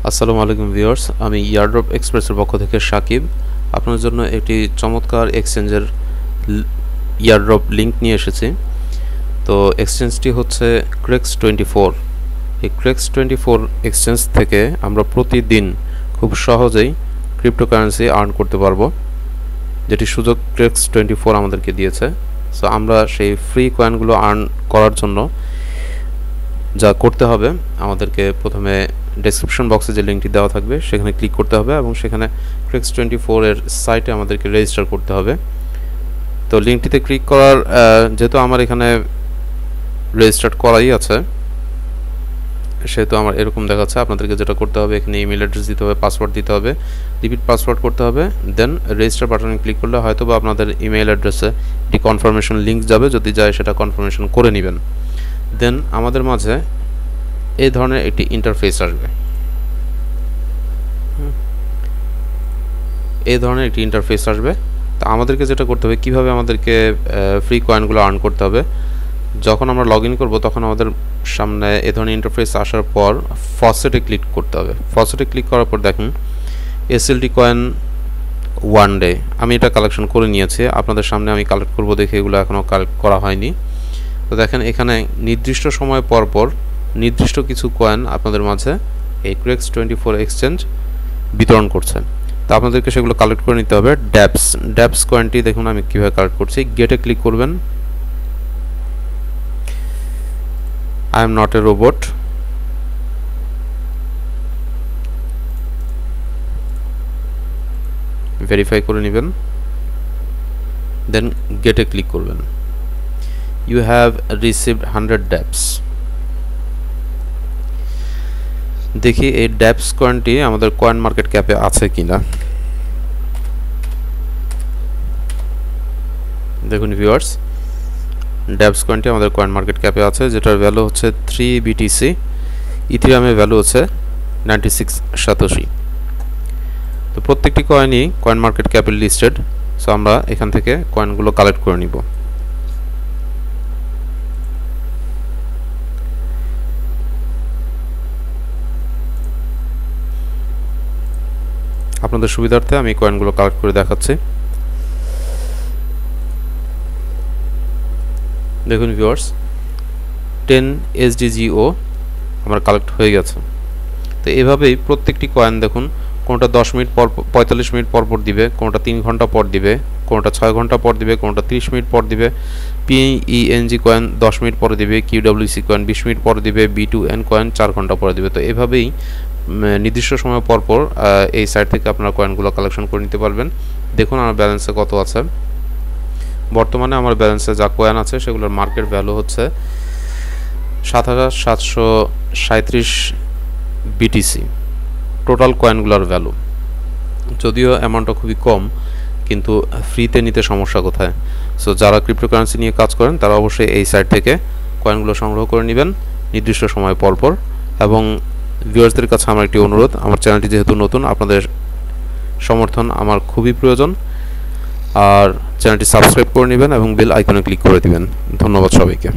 আসসালামু আলাইকুম ভিউয়ার্স, আমি ইয়ারড্রপ এক্সপ্রেসের পক্ষ থেকে সাকিব আপনার জন্য একটি চমৎকার এক্সচেঞ্জের ইয়ারড্রপ লিংক নিয়ে এসেছি। তো এক্সচেঞ্জটি হচ্ছে ক্রেক্স24। এই ক্রেক্স24 এক্সচেঞ্জ থেকে আমরা প্রতিদিন খুব সহজেই ক্রিপ্টোকারেন্সি আর্ন করতে পারবো, যেটি সুযোগ ক্রেক্স24 আমাদেরকে দিয়েছে। সো আমরা সেই ফ্রি কয়েনগুলো আর্ন করার জন্য যা করতে হবে, আমাদেরকে প্রথমে ডেসক্রিপশন বক্সে যে লিঙ্কটি দেওয়া থাকবে সেখানে ক্লিক করতে হবে এবং সেখানে ক্রেক্স24 এর সাইটে আমাদেরকে রেজিস্টার করতে হবে। তো লিঙ্কটিতে ক্লিক করার যেহেতু আমার এখানে রেজিস্টার করাই আছে, সেহেতু আমার এরকম দেখাচ্ছে। আপনাদেরকে যেটা করতে হবে, এখানে ইমেল অ্যাড্রেস দিতে হবে, পাসওয়ার্ড দিতে হবে, রিপিট পাসওয়ার্ড করতে হবে, দেন রেজিস্টার বাটনে ক্লিক করলে হয়তো বা আপনাদের ইমেল অ্যাড্রেসে একটি কনফার্মেশন লিঙ্ক যাবে। যদি যায় সেটা কনফার্মেশন করে নেবেন। দেন আমাদের মাঝে এই ধরনের একটি ইন্টারফেস আসবে। এই ধরনের একটি ইন্টারফেস আসবে। তো আমাদেরকে যেটা করতে হবে, কিভাবে আমাদেরকে ফ্রি কয়েনগুলো আর্ন করতে হবে, যখন আমরা লগ ইন করবো তখন আমাদের সামনে এই ধরনের ইন্টারফেস আসার পর ফসেটে ক্লিক করতে হবে। ফসেটে ক্লিক করার পর দেখুন এসএলটি কয়েন 1 ডে, আমি এটা কালেকশন করে নিয়েছি। আপনাদের সামনে আমি কালেক্ট করব দেখে এগুলো এখনও কালেক্ট করা হয়নি। তো দেখেন এখানে নির্দিষ্ট সময় পর পর নির্দিষ্ট কিছু কয়েন আপনাদের মাঝে এই ক্রেক্স24 এক্সচেঞ্জ বিতরণ করছে। তো আপনাদেরকে সেগুলো কালেক্ট করে নিতে হবে। ড্যাপস কয়েনটি দেখুন আমি কীভাবে কালেক্ট করছি। গেটে ক্লিক করবেন। I am not a robot, verify করে নেবেন, দেন গেটে ক্লিক করবেন। ইউ হ্যাভ রিসিভড 100 ড্যাপস। দেখি এই ড্যাপস কয়েনটি আমাদের কয়েন মার্কেট ক্যাপে আছে কিনা। দেখুন ভিউয়ার্স, ড্যাপস কয়েনটি আমাদের কয়েন মার্কেট ক্যাপে আছে, যেটার ভ্যালু হচ্ছে 3 BTC। ইথিরিয়ামের ভ্যালু হচ্ছে 96 সাতোশি। তো প্রত্যেকটি কয়েনই কয়েন মার্কেট ক্যাপে লিস্টেড। সো আমরা এখান থেকে কয়েনগুলো কালেক্ট করে নিব। আপনাদের সুবিধার্থে আমি কয়েনগুলো কালেক্ট করে দেখাচ্ছি। দেখুন ভিউয়ার্স, 10 SDGO আমার কালেক্ট হয়ে গেছে। তো এভাবেই প্রত্যেকটি কয়েন দেখুন, কোনটা 10 মিনিট পর 45 মিনিট পর পর দিবে, কোনটা 3 ঘন্টা পর দিবে, কোনটা 6 ঘন্টা পর দিবে, কোনটা 30 মিনিট পর দিবে। PENG কয়েন 10 মিনিট পরে দিবে, QWC কয়েন 20 মিনিট পরে দিবে, B2N কয়েন 4 ঘন্টা পরে দিবে। তো এভাবেই নির্দিষ্ট সময় পর পর এই সাইট থেকে আপনারা কয়েনগুলো কালেকশন করে নিতে পারবেন। দেখুন আমার ব্যালেন্সে কত আছে। বর্তমানে আমার ব্যালেন্সে যা কয়েন আছে সেগুলোর মার্কেট ভ্যালু হচ্ছে 7737 BTC টোটাল কয়েনগুলোর ভ্যালু। যদিও অ্যামাউন্টটা খুবই কম, কিন্তু ফ্রিতে নিতে সমস্যা কোথায়? সো যারা ক্রিপ্টোকারেন্সি নিয়ে কাজ করেন তারা অবশ্যই এই সাইট থেকে কয়েনগুলো সংগ্রহ করে নেবেন নির্দিষ্ট সময় পর পর। এবং ভিউয়ার্সদের কাছে আমার একটি অনুরোধ, আমার চ্যানেলটি যেহেতু নতুন, আপনাদের সমর্থন আমার খুবই প্রয়োজন। আর চ্যানেলটি সাবস্ক্রাইব করে নেবেন এবং বেল আইকনে ক্লিক করে দিবেন। ধন্যবাদ সবাইকে।